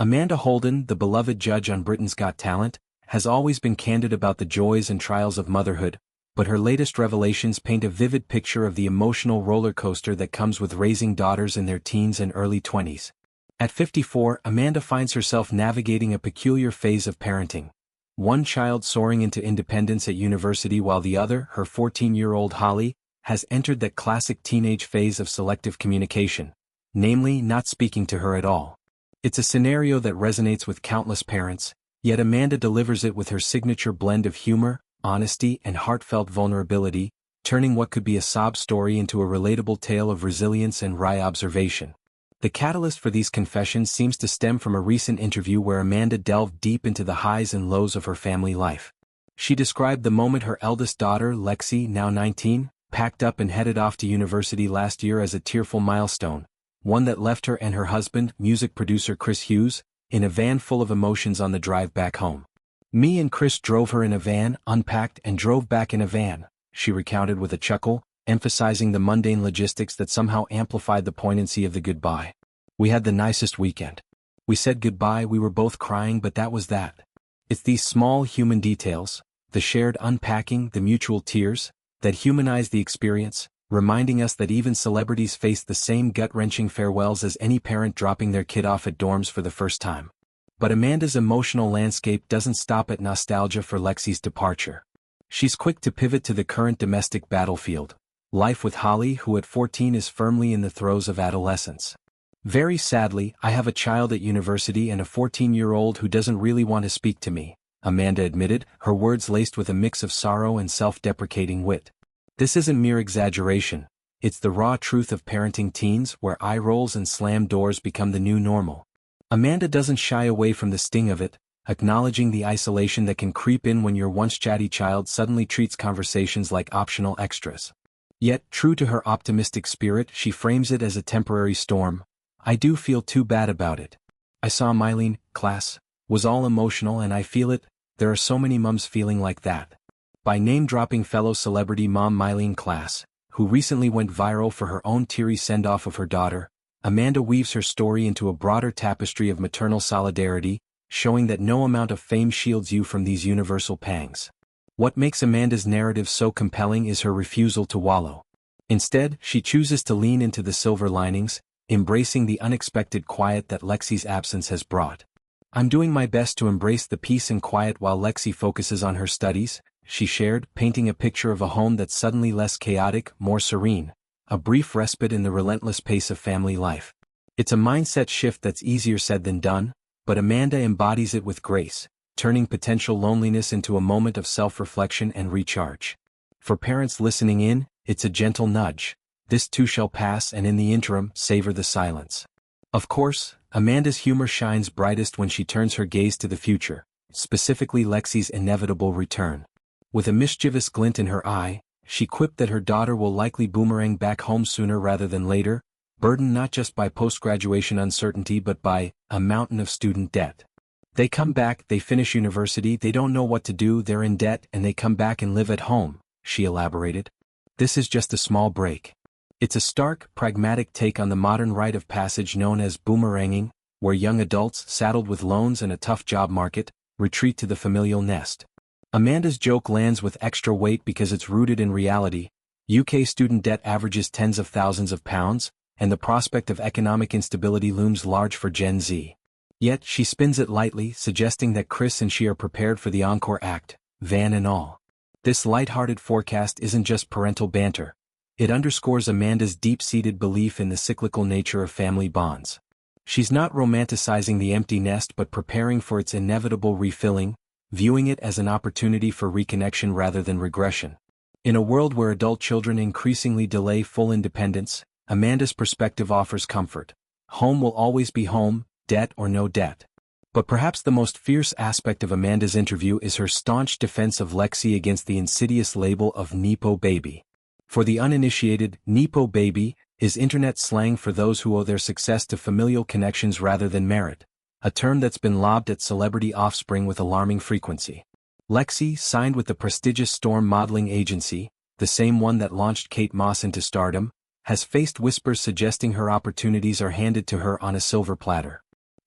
Amanda Holden, the beloved judge on Britain's Got Talent, has always been candid about the joys and trials of motherhood, but her latest revelations paint a vivid picture of the emotional roller coaster that comes with raising daughters in their teens and early 20s. At 54, Amanda finds herself navigating a peculiar phase of parenting. One child soaring into independence at university while the other, her 14-year-old Hollie, has entered that classic teenage phase of selective communication, namely not speaking to her at all. It's a scenario that resonates with countless parents, yet Amanda delivers it with her signature blend of humor, honesty, and heartfelt vulnerability, turning what could be a sob story into a relatable tale of resilience and wry observation. The catalyst for these confessions seems to stem from a recent interview where Amanda delved deep into the highs and lows of her family life. She described the moment her eldest daughter, Lexi, now 19, packed up and headed off to university last year as a tearful milestone, one that left her and her husband, music producer Chris Hughes, in a van full of emotions on the drive back home. "Me and Chris drove her in a van, unpacked and drove back in a van," she recounted with a chuckle, emphasizing the mundane logistics that somehow amplified the poignancy of the goodbye. "We had the nicest weekend. We said goodbye, we were both crying, but that was that." It's these small human details, the shared unpacking, the mutual tears, that humanize the experience, reminding us that even celebrities face the same gut-wrenching farewells as any parent dropping their kid off at dorms for the first time. But Amanda's emotional landscape doesn't stop at nostalgia for Lexi's departure. She's quick to pivot to the current domestic battlefield, life with Hollie, who at 14 is firmly in the throes of adolescence. "Very sadly, I have a child at university and a 14-year-old who doesn't really want to speak to me," Amanda admitted, her words laced with a mix of sorrow and self-deprecating wit. This isn't mere exaggeration, it's the raw truth of parenting teens where eye rolls and slammed doors become the new normal. Amanda doesn't shy away from the sting of it, acknowledging the isolation that can creep in when your once chatty child suddenly treats conversations like optional extras. Yet, true to her optimistic spirit, she frames it as a temporary storm. "I do feel too bad about it. I saw Myleene Klass, was all emotional and I feel it, there are so many mums feeling like that." By name-dropping fellow celebrity mom Myleene Klass, who recently went viral for her own teary send-off of her daughter, Amanda weaves her story into a broader tapestry of maternal solidarity, showing that no amount of fame shields you from these universal pangs. What makes Amanda's narrative so compelling is her refusal to wallow. Instead, she chooses to lean into the silver linings, embracing the unexpected quiet that Lexi's absence has brought. "I'm doing my best to embrace the peace and quiet while Lexi focuses on her studies," she shared, painting a picture of a home that's suddenly less chaotic, more serene, a brief respite in the relentless pace of family life. It's a mindset shift that's easier said than done, but Amanda embodies it with grace, turning potential loneliness into a moment of self-reflection and recharge. For parents listening in, it's a gentle nudge. This too shall pass, and in the interim, savor the silence. Of course, Amanda's humor shines brightest when she turns her gaze to the future, specifically Lexi's inevitable return. With a mischievous glint in her eye, she quipped that her daughter will likely boomerang back home sooner rather than later, burdened not just by post-graduation uncertainty but by a mountain of student debt. "They come back, they finish university, they don't know what to do, they're in debt, and they come back and live at home," she elaborated. "This is just a small break." It's a stark, pragmatic take on the modern rite of passage known as boomeranging, where young adults, saddled with loans and a tough job market, retreat to the familial nest. Amanda's joke lands with extra weight because it's rooted in reality. UK student debt averages tens of thousands of pounds, and the prospect of economic instability looms large for Gen Z. Yet she spins it lightly, suggesting that Chris and she are prepared for the encore act, van and all. This light-hearted forecast isn't just parental banter. It underscores Amanda's deep-seated belief in the cyclical nature of family bonds. She's not romanticizing the empty nest but preparing for its inevitable refilling, viewing it as an opportunity for reconnection rather than regression. In a world where adult children increasingly delay full independence, Amanda's perspective offers comfort. Home will always be home, debt or no debt. But perhaps the most fierce aspect of Amanda's interview is her staunch defense of Lexi against the insidious label of Nepo baby. For the uninitiated, Nepo baby is internet slang for those who owe their success to familial connections rather than merit, a term that's been lobbed at celebrity offspring with alarming frequency. Lexi, signed with the prestigious Storm modeling agency, the same one that launched Kate Moss into stardom, has faced whispers suggesting her opportunities are handed to her on a silver platter.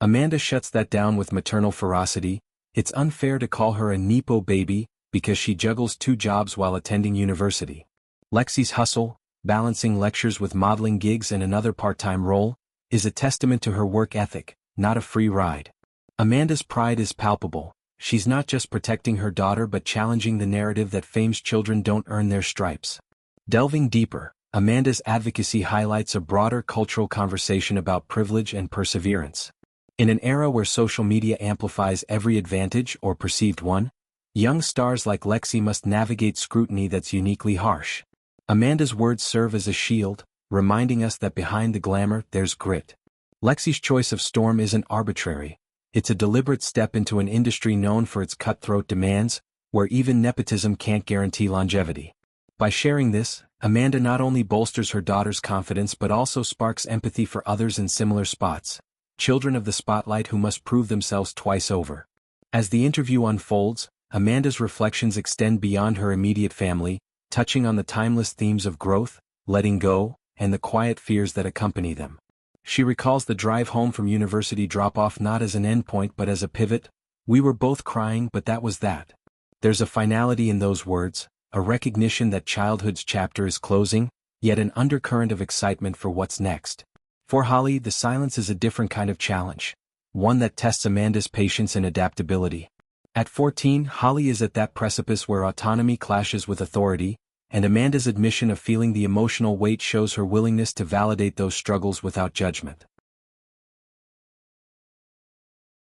Amanda shuts that down with maternal ferocity. It's unfair to call her a Nepo baby, because she juggles 2 jobs while attending university. Lexi's hustle, balancing lectures with modeling gigs and another part-time role, is a testament to her work ethic, not a free ride. Amanda's pride is palpable. She's not just protecting her daughter but challenging the narrative that fame's children don't earn their stripes. Delving deeper, Amanda's advocacy highlights a broader cultural conversation about privilege and perseverance. In an era where social media amplifies every advantage or perceived one, young stars like Lexi must navigate scrutiny that's uniquely harsh. Amanda's words serve as a shield, reminding us that behind the glamour there's grit. Lexi's choice of storm isn't arbitrary. It's a deliberate step into an industry known for its cutthroat demands, where even nepotism can't guarantee longevity. By sharing this, Amanda not only bolsters her daughter's confidence but also sparks empathy for others in similar spots, children of the spotlight who must prove themselves twice over. As the interview unfolds, Amanda's reflections extend beyond her immediate family, touching on the timeless themes of growth, letting go, and the quiet fears that accompany them. She recalls the drive home from university drop-off not as an endpoint but as a pivot. "We were both crying, but that was that." There's a finality in those words, a recognition that childhood's chapter is closing, yet an undercurrent of excitement for what's next. For Hollie, the silence is a different kind of challenge, one that tests Amanda's patience and adaptability. At 14, Hollie is at that precipice where autonomy clashes with authority, and Amanda's admission of feeling the emotional weight shows her willingness to validate those struggles without judgment.